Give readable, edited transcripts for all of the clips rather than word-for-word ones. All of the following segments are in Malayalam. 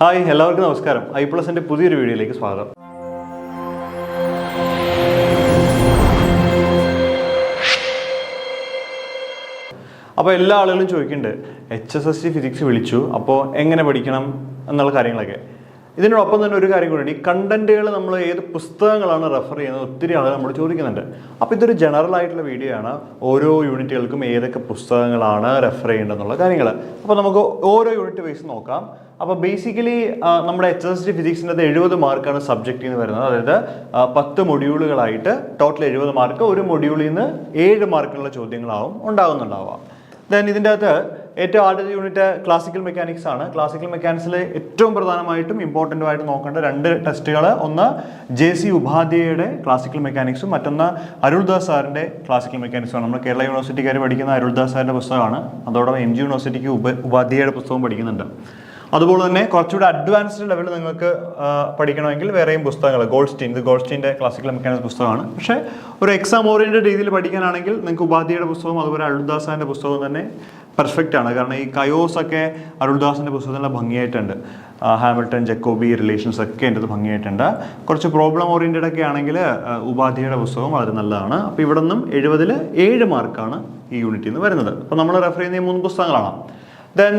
ഹായ്, എല്ലാവർക്കും നമസ്കാരം. ഐപ്ലസിൻ്റെ പുതിയൊരു വീഡിയോയിലേക്ക് സ്വാഗതം. അപ്പോൾ എല്ലാ ആളുകളും ചോദിക്കുന്നുണ്ട്, HSSC ഫിസിക്സ് വിളിച്ചു, അപ്പോൾ എങ്ങനെ പഠിക്കണം എന്നുള്ള കാര്യങ്ങളൊക്കെ. ഇതിനോടൊപ്പം തന്നെ ഒരു കാര്യം കൂടി, ഈ കണ്ടന്റുകൾ നമ്മൾ ഏത് പുസ്തകങ്ങളാണ് റെഫർ ചെയ്യുന്നത് ഒത്തിരി ആളുകൾ നമ്മൾ ചോദിക്കുന്നുണ്ട്. അപ്പോൾ ഇതൊരു ജനറൽ ആയിട്ടുള്ള വീഡിയോ ആണ്. ഓരോ യൂണിറ്റുകൾക്കും ഏതൊക്കെ പുസ്തകങ്ങളാണ് റെഫർ ചെയ്യേണ്ടതെന്നുള്ള കാര്യങ്ങൾ. അപ്പോൾ നമുക്ക് ഓരോ യൂണിറ്റ് വൈസ് നോക്കാം. അപ്പോൾ ബേസിക്കലി നമ്മുടെ HSSC ഫിസിക്സിൻ്റെ 70 മാർക്കാണ് സബ്ജക്റ്റിൽ നിന്ന് വരുന്നത്. അതായത് 10 മൊഡ്യൂളുകളായിട്ട് ടോട്ടൽ 70 മാർക്ക്. ഒരു മൊഡ്യൂളിൽ നിന്ന് 7 മാർക്കുള്ള ചോദ്യങ്ങളാവും ഉണ്ടാവുന്നുണ്ടാവുക. ദെൻ ഇതിൻ്റെ അകത്ത് ഏറ്റവും ആദ്യത്തെ യൂണിറ്റ് ക്ലാസിക്കൽ മെക്കാനിക്സ് ആണ്. ക്ലാസിക്കൽ മെക്കാനിക്സിൽ ഏറ്റവും പ്രധാനമായിട്ടും ഇമ്പോർട്ടൻ്റുമായിട്ട് നോക്കേണ്ട 2 ടെസ്റ്റുകൾ, ഒന്ന് JC ഉപാധ്യായയുടെ ക്ലാസിക്കൽ മെക്കാനിക്സും മറ്റൊന്ന് അരുൾദാസ് സാറിൻ്റെ ക്ലാസിക്കൽ മെക്കാനിക്സുമാണ്. നമ്മൾ കേരള യൂണിവേഴ്സിറ്റിക്കാർ പഠിക്കുന്ന അരുൾദാസ് സാറിൻ്റെ പുസ്തകമാണ്. അതോടൊപ്പം MG യൂണിവേഴ്സിറ്റിക്ക് ഉപാധ്യായയുടെ പുസ്തകം പഠിക്കുന്നുണ്ട്. അതുപോലെ തന്നെ കുറച്ചുകൂടി അഡ്വാൻസ്ഡ് ലെവലിൽ നിങ്ങൾക്ക് പഠിക്കണമെങ്കിൽ വേറെയും പുസ്തകങ്ങൾ, ഗോൾഡ്സ്റ്റീൻ്റെ ക്ലാസിക്കൽ മെക്കാനിക്സ് പുസ്തകമാണ്. പക്ഷേ ഒരു എക്സാം ഓറിയൻറ്റഡ് രീതിയിൽ പഠിക്കാനാണെങ്കിൽ നിങ്ങൾക്ക് ഉപാധ്യായയുടെ പുസ്തകവും അതുപോലെ അരുൾദാസിൻ്റെ പുസ്തകവും തന്നെ പെർഫെക്റ്റ് ആണ്. കാരണം ഈ കയോസ് ഒക്കെ അരുൾദാസിൻ്റെ പുസ്തകത്തിൽ ഭംഗിയായിട്ടുണ്ട്. ഹാമിൽട്ടൺ, ജക്കോബി റിലേഷൻസ് ഒക്കെ എൻ്റെ അത് ഭംഗിയായിട്ടുണ്ട്. കുറച്ച് പ്രോബ്ലം ഓറിയൻറ്റഡ് ഒക്കെ ആണെങ്കിൽ ഉപാധ്യായയുടെ പുസ്തകം വളരെ നല്ലതാണ്. അപ്പോൾ ഇവിടെ നിന്നും 70-ൽ 7 മാർക്കാണ് ഈ യൂണിറ്റിൽ നിന്ന് വരുന്നത്. അപ്പോൾ നമ്മൾ റെഫർ ചെയ്യുന്ന ഈ 3 പുസ്തകങ്ങളാണ്. ദെൻ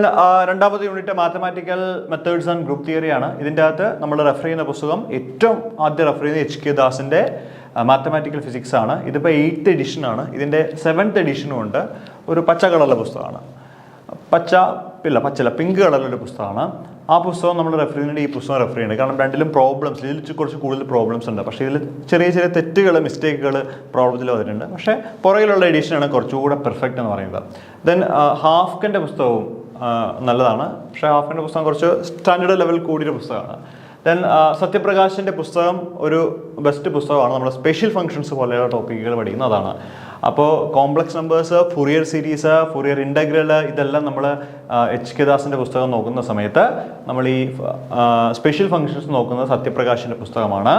രണ്ടാമത്തെ unit mathematical methods and group theory ആണ്. ഇതിൻ്റെ അകത്ത് നമ്മൾ റെഫർ ചെയ്യുന്ന പുസ്തകം ഏറ്റവും ആദ്യം റെഫർ ചെയ്യുന്നത് HK ദാസിൻ്റെ മാത്തമാറ്റിക്കൽ ഫിസിക്സ് ആണ്. ഇതിപ്പോൾ 8th എഡിഷൻ ആണ്. ഇതിൻ്റെ 7th എഡിഷനും ഉണ്ട്. ഒരു പച്ച കളറിലെ പുസ്തകമാണ്. പിങ്ക് കളറിലൊരു പുസ്തകമാണ്. ആ പുസ്തകം നമ്മൾ റെഫർ ചെയ്യുന്നുണ്ട്, ഈ പുസ്തകം റെഫർ ചെയ്യുന്നുണ്ട്. കാരണം രണ്ടിലും പ്രോബ്ലംസ്, ഇതിൽ കുറച്ച് കൂടുതൽ പ്രോബ്ലംസ് ഉണ്ട്. പക്ഷേ ഇതിൽ ചെറിയ ചെറിയ തെറ്റുകൾ, മിസ്റ്റേക്കുകൾ പ്രോബ്ലത്തിൽ വന്നിട്ടുണ്ട്. പക്ഷേ പുറകിലുള്ള എഡിഷനാണ് കുറച്ചുകൂടെ പെർഫെക്റ്റ് എന്ന് പറയുന്നത്. ദെൻ ഹാഫ്കൻ്റെ പുസ്തകവും നല്ലതാണ്. പക്ഷേ ഹാഫ്കൻ്റെ പുസ്തകം കുറച്ച് സ്റ്റാൻഡേർഡ് ലെവൽ കൂടിയൊരു പുസ്തകമാണ്. ദെൻ സത്യപ്രകാശിൻ്റെ പുസ്തകം ഒരു ബെസ്റ്റ് പുസ്തകമാണ്. നമ്മുടെ സ്പെഷ്യൽ ഫങ്ഷൻസ് പോലെയുള്ള ടോപ്പിക്കുകൾ പഠിക്കുന്ന അതാണ്. അപ്പോൾ complex numbers, Fourier series, Fourier integral, ഇതെല്ലാം നമ്മൾ HK ദാസിൻ്റെ പുസ്തകം നോക്കുന്ന സമയത്ത് നമ്മൾ ഈ സ്പെഷ്യൽ ഫങ്ഷൻസ് നോക്കുന്നത് സത്യപ്രകാശിൻ്റെ പുസ്തകമാണ്.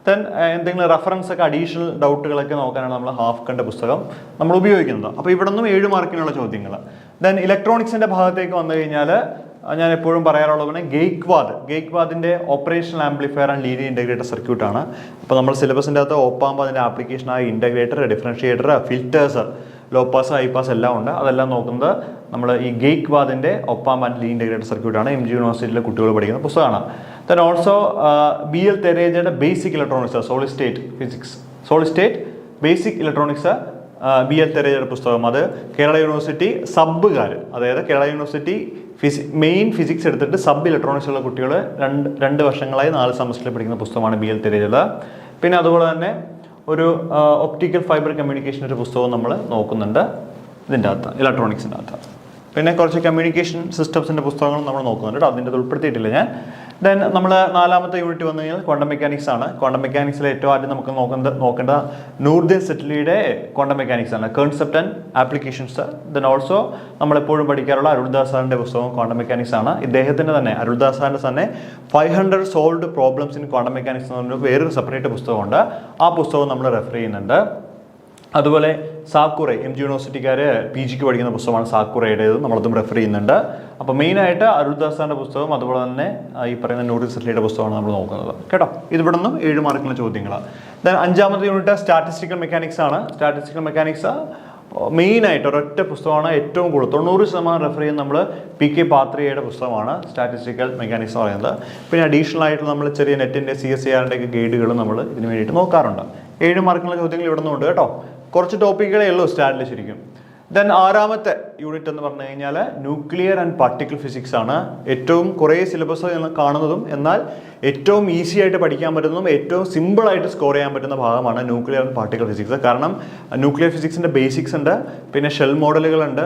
ദെൻ എന്തെങ്കിലും റെഫറൻസ് ഒക്കെ, അഡീഷണൽ ഡൗട്ടുകളൊക്കെ നോക്കാനാണ് നമ്മൾ ഹാഫ്കൻ്റെ പുസ്തകം നമ്മൾ ഉപയോഗിക്കുന്നത്. അപ്പോൾ ഇവിടെ നിന്നും 7 മാർക്കിനുള്ള ചോദ്യങ്ങൾ. ദെൻ ഇലക്ട്രോണിക്സിൻ്റെ ഭാഗത്തേക്ക് വന്നു കഴിഞ്ഞാൽ ഞാൻ എപ്പോഴും പറയാറുള്ളത് പോലെ ഗെയ്ക്വാദിൻ്റെ operational amplifier and linear integrator സർക്യൂട്ടാണ്. അപ്പോൾ നമ്മൾ സിലബസിൻ്റെ അകത്ത് ഓപ്പാകുമ്പോൾ അതിൻ്റെ ആപ്ലിക്കേഷനായ integrator, differentiator, filters, low pass, high pass എല്ലാം ഉണ്ട്. അതെല്ലാം നോക്കുന്നത് നമ്മൾ ഈ ഗെയ്ക്വാദിൻ്റെ ഒപ്പാം ആൻഡ് ലീനിയർ ഇൻ്റഗ്രേറ്റർ സർക്യൂട്ടാണ്. MG യൂണിവേഴ്സിറ്റിയിലെ കുട്ടികൾ പഠിക്കുന്ന പുസ്തകമാണ്. ദെൻ ഓൾസോ BL തെരേജയുടെ basic electronics, solid state basic electronics, BL തെരേജയുടെ പുസ്തകം. അത് കേരള യൂണിവേഴ്സിറ്റി സബ്ബുകാർ, അതായത് കേരള യൂണിവേഴ്സിറ്റി മെയിൻ ഫിസിക്സ് എടുത്തിട്ട് സബ് ഇലക്ട്രോണിക്സ് ഉള്ള കുട്ടികൾ 2 വർഷങ്ങളായി 4 സെമസ്റ്ററിൽ പഠിക്കുന്ന പുസ്തകമാണ് BL തെരേജയുടെ. പിന്നെ അതുപോലെ തന്നെ ഒരു ഒപ്റ്റിക്കൽ ഫൈബർ കമ്മ്യൂണിക്കേഷൻ ഒരു പുസ്തകവും നമ്മൾ നോക്കുന്നുണ്ട് ഇതിൻ്റെ അകത്ത്, ഇലക്ട്രോണിക്സിൻ്റെ അകത്ത്. പിന്നെ കുറച്ച് കമ്മ്യൂണിക്കേഷൻ സിസ്റ്റംസിൻ്റെ പുസ്തകങ്ങൾ നമ്മൾ നോക്കുന്നുണ്ട്. അതിൻ്റെ അത് ഉൾപ്പെടുത്തിയിട്ടില്ല ഞാൻ. ദെൻ നമ്മൾ 4ാമത്തെ യൂണിറ്റ് വന്നു കഴിഞ്ഞാൽ ക്വാണ്ടം മെക്കാനിക്സ് ആണ്. ക്വാണ്ടം മെക്കാനിക്സിൽ ഏറ്റവും ആദ്യം നമുക്ക് നോക്കേണ്ട നൂർദിൻ സെറ്റ്ലിയുടെ ക്വാണ്ടം മെക്കാനിക്സ് ആണ്, concept and applications. Then also നമ്മളെപ്പോഴും പഠിക്കാറുള്ള അരുൾദാസ് സാറിൻ്റെ പുസ്തകം ക്വാണ്ടം മെക്കാനിക്സ് ആണ്. ഇദ്ദേഹത്തിൻ്റെ തന്നെ, അരുൾദാസ് സാറിൻ്റെ തന്നെ 500 solved problems in quantum mechanics എന്ന് പറഞ്ഞ വേറൊരു സെപ്പറേറ്റ് പുസ്തകമുണ്ട്. ആ പുസ്തകം നമ്മൾ റെഫർ ചെയ്യുന്നുണ്ട്. അതുപോലെ സാക്കുറൈ, MG യൂണിവേഴ്സിറ്റിക്കാർ PGക്ക് പഠിക്കുന്ന പുസ്തകമാണ് സാക്കുറയുടേത്, നമ്മളതും റെഫർ ചെയ്യുന്നുണ്ട്. അപ്പോൾ മെയിനായിട്ട് അരുൾദാസ് സാറിൻ്റെ പുസ്തകം അതുപോലെ തന്നെ ഈ പറയുന്ന നൂറിൻ സെറ്റ്ലിയുടെ പുസ്തകമാണ് നമ്മൾ നോക്കുന്നത് കേട്ടോ. ഇതിവിടെ നിന്നും 7 മാർക്കിനുള്ള ചോദ്യങ്ങൾ. ദെൻ 5ാമത്തെ യൂണിറ്റ് സ്റ്റാറ്റിസ്റ്റിക്കൽ മെക്കാനിക്സ് ആണ്. സ്റ്റാറ്റിസ്റ്റിക്കൽ മെക്കാനിക്സ് മെയിനായിട്ട് ഒരൊറ്റ പുസ്തകമാണ്. ഏറ്റവും കൂടുതൽ 90% റെഫർ ചെയ്യുന്നത് നമ്മൾ PK പാത്രിയയുടെ പുസ്തകമാണ് സ്റ്റാറ്റിസ്റ്റിക്കൽ മെക്കാനിക്സ് എന്ന് പറയുന്നത്. പിന്നെ അഡീഷണൽ ആയിട്ട് നമ്മൾ ചെറിയ നെറ്റിൻ്റെ CSIR-ൻ്റെ ഒക്കെ ഗൈഡുകൾ നമ്മൾ ഇതിന് വേണ്ടിയിട്ട് നോക്കാറുണ്ട്. 7 മാർക്കിനുള്ള ചോദ്യങ്ങൾ ഇവിടെ നിന്നുണ്ട് കേട്ടോ. കുറച്ച് ടോപ്പിക്കുകളേ ഉള്ളൂ സ്റ്റാറ്റിൽ ശരിക്കും. ദെൻ 6ാമത്തെ യൂണിറ്റ് എന്ന് പറഞ്ഞു കഴിഞ്ഞാൽ ന്യൂക്ലിയർ ആൻഡ് പാർട്ടിക്കിൾ ഫിസിക്സ് ആണ്. ഏറ്റവും കുറേ സിലബസ് കാണുന്നതും എന്നാൽ ഏറ്റവും ഈസി ആയിട്ട് പഠിക്കാൻ പറ്റുന്നതും ഏറ്റവും സിമ്പിളായിട്ട് സ്കോർ ചെയ്യാൻ പറ്റുന്ന ഭാഗമാണ് ന്യൂക്ലിയർ ആൻഡ് പാർട്ടിക്കിൾ ഫിസിക്സ്. കാരണം ന്യൂക്ലിയർ ഫിസിക്സിൻ്റെ ബേസിക്സ് ഉണ്ട്, പിന്നെ ഷെൽ മോഡലുകളുണ്ട്,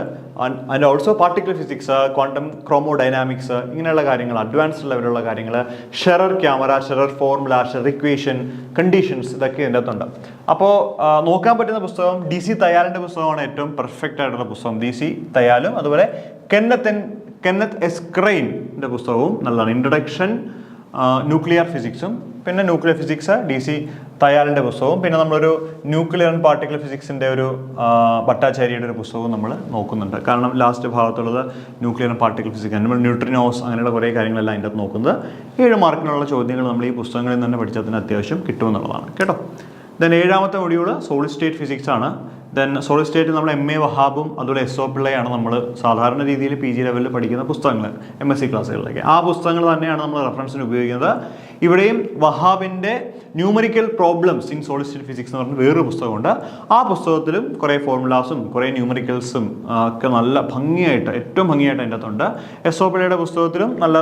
and also particle physics, quantum chromodynamics, ഇങ്ങനെയുള്ള കാര്യങ്ങൾ, അഡ്വാൻസ്ഡ് ലെവലുള്ള കാര്യങ്ങൾ, Scherrer camera, Scherrer formula, Scherrer equation, conditions, ഇതൊക്കെ ഇതിൻ്റെ അകത്തുണ്ട്. അപ്പോൾ നോക്കാൻ പറ്റുന്ന പുസ്തകം DC തയ്യാലിൻ്റെ പുസ്തകമാണ് ഏറ്റവും പെർഫെക്റ്റ് ആയിട്ടുള്ള പുസ്തകം. DC തയ്യാലും അതുപോലെ കെന്നത്ത് S. ക്രെയിൻ്റെ പുസ്തകവും നല്ലതാണ്. ഇൻട്രൊഡക്ഷൻ ന്യൂക്ലിയർ ഫിസിക്സും, പിന്നെ ന്യൂക്ലിയർ ഫിസിക്സ് DC തയ്യാറിൻ്റെ പുസ്തകവും, പിന്നെ നമ്മളൊരു ന്യൂക്ലിയർ ആൻഡ് പാർട്ടിക്കൽ ഫിസിക്സിൻ്റെ ഒരു ഭട്ടാചാര്യയുടെ ഒരു പുസ്തകവും നമ്മൾ നോക്കുന്നുണ്ട്. കാരണം ലാസ്റ്റ് ഭാഗത്തുള്ളത് ന്യൂക്ലിയർ ആൻഡ് പാർട്ടിക്കൽ ഫിസിക്സ്, നമ്മൾ ന്യൂട്രിനോസ് അങ്ങനെയുള്ള കുറേ കാര്യങ്ങളെല്ലാം അതിൻ്റെ അകത്ത് നോക്കുന്നത്. 7 മാർക്കിനുള്ള ചോദ്യങ്ങൾ നമ്മൾ ഈ പുസ്തകങ്ങളിൽ നിന്ന് തന്നെ പഠിച്ചതിന് അത്യാവശ്യം കിട്ടുമെന്നുള്ളതാണ് കേട്ടോ. ദെൻ 7ാമത്തെ മൊഡ്യൂൾ സോളിഡ് സ്റ്റേറ്റ് ഫിസിക്സ് ആണ്. ദെൻ സോളിഡ് സ്റ്റേറ്റ് നമ്മൾ MA വഹാബും അതുപോലെ SO പിള്ളയാണ് നമ്മൾ സാധാരണ രീതിയിൽ PG ലെവലിൽ പഠിക്കുന്ന പുസ്തകങ്ങൾ MSc ക്ലാസ്സുകളിലൊക്കെ. ആ പുസ്തകങ്ങൾ തന്നെയാണ് നമ്മൾ റെഫറൻസിന് ഉപയോഗിക്കുന്നത്. ഇവിടെയും വഹാബിൻ്റെ numerical problems in solid state physics എന്ന് പറഞ്ഞ വേറൊരു പുസ്തകമുണ്ട്. ആ പുസ്തകത്തിലും കുറേ ഫോർമുലാസും കുറേ ന്യൂമറിക്കൽസും ഒക്കെ നല്ല ഭംഗിയായിട്ട്, ഏറ്റവും ഭംഗിയായിട്ട് അതിൻ്റെ അകത്തുണ്ട്. SO പിള്ളയുടെ പുസ്തകത്തിലും നല്ല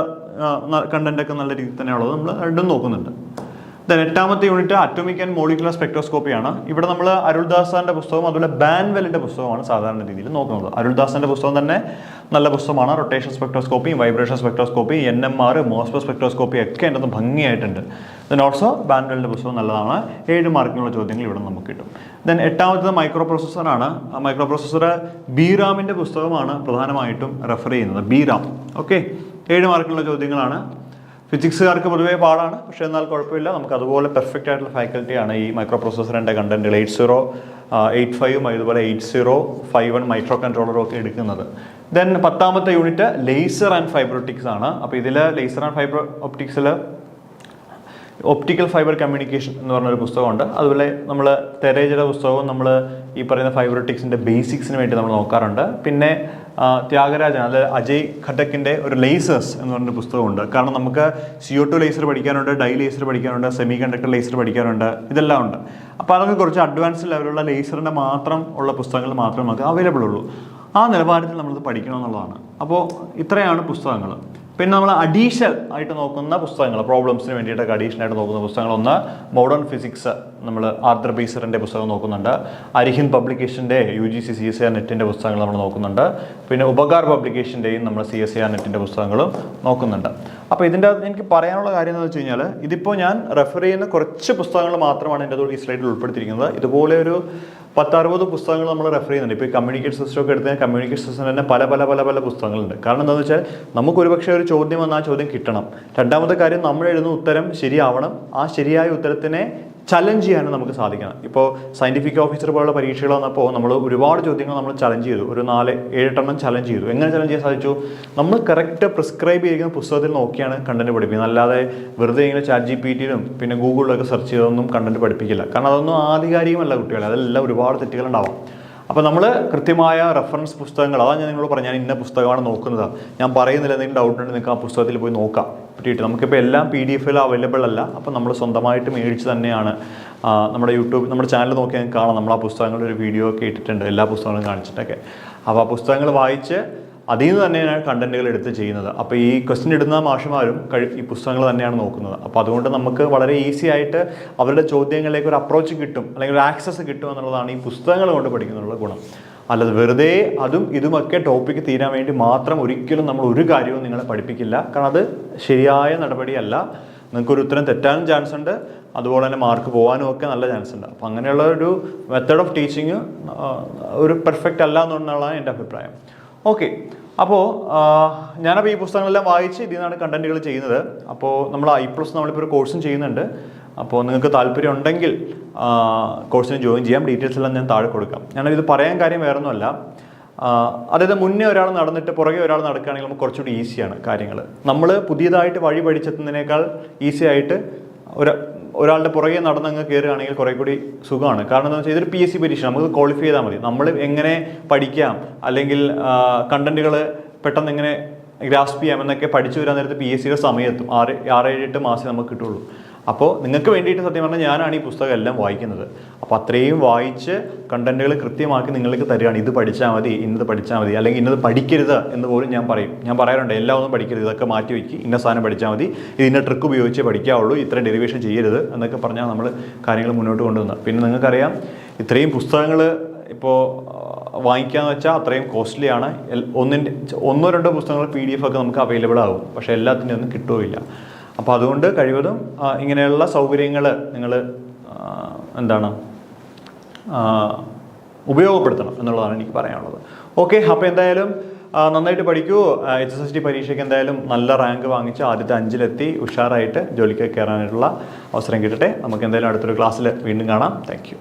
കണ്ടൻറ്റൊക്കെ നല്ല രീതിയിൽ തന്നെയുള്ളത് നമ്മൾ രണ്ടും നോക്കുന്നുണ്ട്. ദെൻ 8ാമത്തെ യൂണിറ്റ് അറ്റോമിക് ആൻഡ് മോളിക്കുലർ സ്പെക്ട്രോസ്കോപ്പിയാണ്. ഇവിടെ നമ്മൾ അരുൾദാസിൻ്റെ പുസ്തകം അതുപോലെ ബാൻവെലിൻ്റെ പുസ്തകമാണ് സാധാരണ രീതിയിൽ നോക്കുന്നത്. അരുൾദാസിൻ്റെ പുസ്തകം തന്നെ നല്ല പുസ്തകമാണ്. Rotation spectroscopy, vibration spectroscopy, NMR, Mossbauer spectroscopy ഒക്കെ എൻ്റെ അത് ഭംഗിയായിട്ടുണ്ട്. ദെൻ ഓൾസോ ബാൻവെലിൻ്റെ പുസ്തകം നല്ലതാണ്. 7 മാർക്കിനുള്ള ചോദ്യങ്ങൾ ഇവിടെ നമുക്ക് കിട്ടും. ദെൻ 8ാമത്തത് മൈക്രോ പ്രോസസ്സറാണ്. മൈക്രോ പ്രോസസ്സർ ബീറാമിൻ്റെ പുസ്തകമാണ് പ്രധാനമായിട്ടും റെഫർ ചെയ്യുന്നത്. ബീറാം. ഓക്കെ, 7 മാർക്കിനുള്ള ചോദ്യങ്ങളാണ്. ഫിസിക്സുകാർക്ക് പൊതുവേ പാടാണ്, പക്ഷേ എന്നാൽ കുഴപ്പമില്ല. നമുക്ക് അതുപോലെ പെർഫെക്റ്റ് ആയിട്ടുള്ള ഫാക്കൽറ്റിയാണ് ഈ മൈക്രോ പ്രോസസ്സറിൻ്റെ കണ്ടൻറ്റുകൾ 8085 അതുപോലെ 8051 മൈക്രോ കൺട്രോളറും ഒക്കെ എടുക്കുന്നത്. ദെൻ 10ാമത്തെ unit laser and fibre optics ആണ്. അപ്പോൾ ഇതിൽ ലേസർ ആൻഡ് ഫൈബർ ഒപ്റ്റിക്സിൽ ഒപ്റ്റിക്കൽ ഫൈബർ കമ്മ്യൂണിക്കേഷൻ എന്ന് പറഞ്ഞൊരു പുസ്തകമുണ്ട്. അതുപോലെ നമ്മൾ തെരേജയുടെ പുസ്തകവും നമ്മൾ ഈ പറയുന്ന ഫൈബർ ഒപ്റ്റിക്സിൻ്റെ ബേസിക്സിന് വേണ്ടി നമ്മൾ നോക്കാറുണ്ട്. പിന്നെ ത്യാഗരാജൻ, അത് അജയ് ഖട്ടക്കിൻ്റെ ഒരു ലേസേഴ്സ് എന്ന് പറഞ്ഞൊരു പുസ്തകമുണ്ട്. കാരണം നമുക്ക് CO2 ലേസർ പഠിക്കാനുണ്ട്, ഡൈ ലേസർ പഠിക്കാനുണ്ട്, സെമി കണ്ടക്ടർ ലേസർ പഠിക്കാനുണ്ട്, ഇതെല്ലാം ഉണ്ട്. അപ്പോൾ അതൊക്കെ കുറച്ച് അഡ്വാൻസ്ഡ് ലെവലുള്ള ലേസറിൻ്റെ മാത്രം ഉള്ള പുസ്തകങ്ങൾ മാത്രമേ നമുക്ക് അവൈലബിൾ ഉള്ളൂ. ആ നിലവാരത്തിൽ നമ്മളത് പഠിക്കണമെന്നുള്ളതാണ്. അപ്പോൾ ഇത്രയാണ് പുസ്തകങ്ങൾ. പിന്നെ നമ്മൾ അഡീഷണൽ ആയിട്ട് നോക്കുന്ന പുസ്തകങ്ങൾ, പ്രോബ്ലംസിന് വേണ്ടിയിട്ടൊക്കെ അഡീഷണൽ ആയിട്ട് നോക്കുന്ന പുസ്തകങ്ങൾ, ഒന്ന് മോഡേൺ ഫിസിക്സ് നമ്മൾ ആർദ്ര ബേസറിൻ്റെ പുസ്തകം നോക്കുന്നുണ്ട്. അരിഹിന്ദ് പബ്ലിക്കേഷൻ്റെ UGC CSIR നെറ്റിൻ്റെ പുസ്തകങ്ങൾ നമ്മൾ നോക്കുന്നുണ്ട്. പിന്നെ ഉപകാർ പബ്ലിക്കേഷൻ്റെയും നമ്മൾ CSIR നെറ്റിൻ്റെ പുസ്തകങ്ങളും നോക്കുന്നുണ്ട്. അപ്പോൾ ഇതിൻ്റെ എനിക്ക് പറയാനുള്ള കാര്യം എന്ന് വെച്ച് കഴിഞ്ഞാൽ, ഇതിപ്പോൾ ഞാൻ റെഫർ ചെയ്യുന്ന കുറച്ച് പുസ്തകങ്ങൾ മാത്രമാണ് എൻ്റെ ഈ സ്ലൈഡിൽ ഉൾപ്പെടുത്തിയിരിക്കുന്നത്. ഇതുപോലെ ഒരു 10-60 പുസ്തകങ്ങൾ നമ്മൾ റെഫർ ചെയ്യുന്നുണ്ട്. ഇപ്പോൾ ഈ കമ്മ്യൂണിക്കേഷൻ സിസ്റ്റം ഒക്കെ എടുത്താൽ കമ്മ്യൂണിക്കേഷൻ സിസ്റ്റം തന്നെ പല പല പല പല പുസ്തകങ്ങളുണ്ട്. കാരണം എന്താണെന്ന് വെച്ചാൽ നമുക്ക് ഒരുപക്ഷെ ഒരു ചോദ്യം വന്നാൽ ആ ചോദ്യം കിട്ടണം. രണ്ടാമത്തെ കാര്യം, നമ്മൾ എഴുതുന്ന ഉത്തരം ശരിയാവണം. ആ ശരിയായ ഉത്തരത്തിനെ ചലഞ്ച് ചെയ്യാനും നമുക്ക് സാധിക്കണം. ഇപ്പോൾ സയൻറ്റിഫിക് ഓഫീസർ പോലുള്ള പരീക്ഷകൾ വന്നപ്പോൾ നമ്മൾ ഒരുപാട് ചോദ്യങ്ങൾ നമ്മൾ ചലഞ്ച് ചെയ്തു. ഒരു 4-7 ചലഞ്ച് ചെയ്തു. എങ്ങനെ ചലഞ്ച് ചെയ്യാൻ സാധിച്ചു? നമ്മൾ കറക്റ്റ് പ്രിസ്ക്രൈബ് ചെയ്തിരിക്കുന്ന പുസ്തകത്തിൽ നോക്കിയാണ് കണ്ടന്റ് പഠിപ്പിക്കുന്നത്. അല്ലാതെ വെറുതെ ഇങ്ങനെ ChatGPT-യിലും പിന്നെ ഗൂഗിളിലൊക്കെ സെർച്ച് ചെയ്തൊന്നും കണ്ടന്റ് പഠിപ്പിക്കില്ല. കാരണം അതൊന്നും ആധികാരികമല്ല കുട്ടികളെ, അതെല്ലാം ഒരുപാട് തെറ്റുകളുണ്ടാവാം. അപ്പോൾ നമ്മൾ കൃത്യമായ റെഫറൻസ് പുസ്തകങ്ങൾ, അതാണ് ഞാൻ നിങ്ങളോട് പറഞ്ഞു, ഞാൻ ഇന്ന പുസ്തകമാണ് നോക്കുന്നത്, ഞാൻ പറയുന്നില്ല, എന്തെങ്കിലും ഡൗട്ട് ഉണ്ടെങ്കിൽ നിങ്ങൾക്ക് ആ പുസ്തകത്തിൽ പോയി നോക്കാം പറ്റിയിട്ട്. നമുക്കിപ്പോൾ എല്ലാം PDF-ൽ അവൈലബിൾ അല്ല. അപ്പോൾ നമ്മൾ സ്വന്തമായിട്ട് മേടിച്ച് തന്നെയാണ് നമ്മുടെ നമ്മുടെ ചാനൽ നോക്കി നിങ്ങൾക്ക് കാണാം. നമ്മൾ ആ പുസ്തകങ്ങളുടെ ഒരു വീഡിയോ ഒക്കെ ഇട്ടിട്ടുണ്ട്, എല്ലാ പുസ്തകങ്ങളും കാണിച്ചിട്ടൊക്കെ. അപ്പോൾ ആ പുസ്തകങ്ങൾ വായിച്ച് അതിൽ നിന്ന് തന്നെയാണ് കണ്ടന്റുകൾ എടുത്ത് ചെയ്യുന്നത്. അപ്പോൾ ഈ ക്വസ്റ്റ്യൻ ഇടുന്ന മാഷുമാരും ഈ പുസ്തകങ്ങൾ തന്നെയാണ് നോക്കുന്നത്. അപ്പോൾ അതുകൊണ്ട് നമുക്ക് വളരെ ഈസി ആയിട്ട് അവരുടെ ചോദ്യങ്ങളിലേക്ക് ഒരു അപ്രോച്ച് കിട്ടും, അല്ലെങ്കിൽ ഒരു ആക്സസ് കിട്ടും എന്നുള്ളതാണ് ഈ പുസ്തകങ്ങൾ കൊണ്ട് പഠിക്കുന്നതിനുള്ള ഗുണം. അല്ലാതെ വെറുതെ അതും ഇതുമൊക്കെ ടോപ്പിക്ക് തീരാൻ വേണ്ടി മാത്രം ഒരിക്കലും നമ്മൾ ഒരു കാര്യവും നിങ്ങളെ പഠിപ്പിക്കില്ല. കാരണം അത് ശരിയായ നടപടിയല്ല. നിങ്ങൾക്കൊരു ഉത്തരം തെറ്റാനും ചാൻസ് ഉണ്ട്, അതുപോലെ തന്നെ മാർക്ക് പോകാനും ഒക്കെ നല്ല ചാൻസ് ഉണ്ട്. അപ്പോൾ അങ്ങനെയുള്ള ഒരു മെത്തേഡ് ഓഫ് ടീച്ചിങ് ഒരു പെർഫെക്റ്റ് അല്ല എന്നുള്ളതാണ് എൻ്റെ അഭിപ്രായം. ഓക്കെ, അപ്പോൾ ഞാനപ്പോൾ ഈ പുസ്തകങ്ങളെല്ലാം വായിച്ച് ഇതിൽ നിന്നാണ് കണ്ടന്റുകൾ ചെയ്യുന്നത്. അപ്പോൾ നമ്മൾ I+ നമ്മളിപ്പോൾ ഒരു കോഴ്സും ചെയ്യുന്നുണ്ട്. അപ്പോൾ നിങ്ങൾക്ക് താല്പര്യം ഉണ്ടെങ്കിൽ കോഴ്സിന് ജോയിൻ ചെയ്യാം. ഡീറ്റെയിൽസ് എല്ലാം ഞാൻ താഴെ കൊടുക്കാം. ഞാനിത് പറയാൻ കാര്യം വേറൊന്നുമല്ല, അതായത് മുന്നേ ഒരാൾ നടന്നിട്ട് പുറകെ ഒരാൾ നടക്കുകയാണെങ്കിൽ നമുക്ക് കുറച്ചുകൂടി ഈസിയാണ് കാര്യങ്ങൾ. നമ്മൾ പുതിയതായിട്ട് വഴി പഠിച്ചെത്തുന്നതിനേക്കാൾ ഈസി ആയിട്ട് ഒരാളുടെ പുറകെ നടന്നങ്ങ് കയറുകയാണെങ്കിൽ കുറേ കൂടി സുഖമാണ്. കാരണം എന്താണെന്ന് വെച്ചാൽ ഇതൊരു PSC പരീക്ഷ, നമുക്ക് ക്വാളിഫൈ ചെയ്താൽ മതി. നമ്മൾ എങ്ങനെ പഠിക്കാം, അല്ലെങ്കിൽ കണ്ടന്റുകൾ പെട്ടെന്ന് എങ്ങനെ ഗ്രാസ്പ് ചെയ്യാം എന്നൊക്കെ പഠിച്ചു വരാൻ നേരത്ത് PSC-യുടെ സമയത്തും 6-7-8 മാസം നമുക്ക് കിട്ടുള്ളൂ. അപ്പോൾ നിങ്ങൾക്ക് വേണ്ടിയിട്ട് സത്യം പറഞ്ഞാൽ ഞാനാണ് ഈ പുസ്തകം എല്ലാം വായിക്കുന്നത്. അപ്പോൾ അത്രയും വായിച്ച് കണ്ടന്റുകൾ കൃത്യമാക്കി നിങ്ങൾക്ക് തരികയാണ്. ഇത് പഠിച്ചാൽ മതി, ഇന്നത് പഠിച്ചാൽ മതി, അല്ലെങ്കിൽ ഇന്നത് പഠിക്കരുത് എന്ന് പോലും ഞാൻ പറയും. ഞാൻ പറയാറുണ്ട്, എല്ലാം ഒന്നും പഠിക്കരുത്, ഇതൊക്കെ മാറ്റി വയ്ക്കി, ഇന്ന സാധനം പഠിച്ചാൽ മതി, ഇതിൻ്റെ ട്രിക്ക് ഉപയോഗിച്ചേ പഠിക്കാവുള്ളൂ, ഇത്ര ഡെറിവേഷൻ ചെയ്യരുത് എന്നൊക്കെ പറഞ്ഞാൽ നമ്മൾ കാര്യങ്ങൾ മുന്നോട്ട് കൊണ്ടുവന്നത്. പിന്നെ നിങ്ങൾക്കറിയാം, ഇത്രയും പുസ്തകങ്ങൾ ഇപ്പോൾ വാങ്ങിക്കാന്ന് വെച്ചാൽ അത്രയും കോസ്റ്റ്ലിയാണ്. 1-2 പുസ്തകങ്ങൾ PDF ഒക്കെ നമുക്ക് അവൈലബിൾ ആകും, പക്ഷേ എല്ലാത്തിനും ഒന്നും കിട്ടുകയില്ല. അപ്പോൾ അതുകൊണ്ട് കഴിവതും ഇങ്ങനെയുള്ള സൗകര്യങ്ങൾ നിങ്ങൾ ഉപയോഗപ്പെടുത്തണം എന്നുള്ളതാണ് എനിക്ക് പറയാനുള്ളത്. ഓക്കെ, അപ്പോൾ എന്തായാലും നന്നായിട്ട് പഠിക്കൂ. HSST പരീക്ഷയ്ക്ക് എന്തായാലും നല്ല റാങ്ക് വാങ്ങിച്ച് ആദ്യത്തെ 5-ലെത്തി ഉഷാറായിട്ട് ജോലിക്ക് കയറാനായിട്ടുള്ള അവസരം കിട്ടട്ടെ. നമുക്ക് എന്തായാലും അടുത്തൊരു ക്ലാസ്സിൽ വീണ്ടും കാണാം. താങ്ക്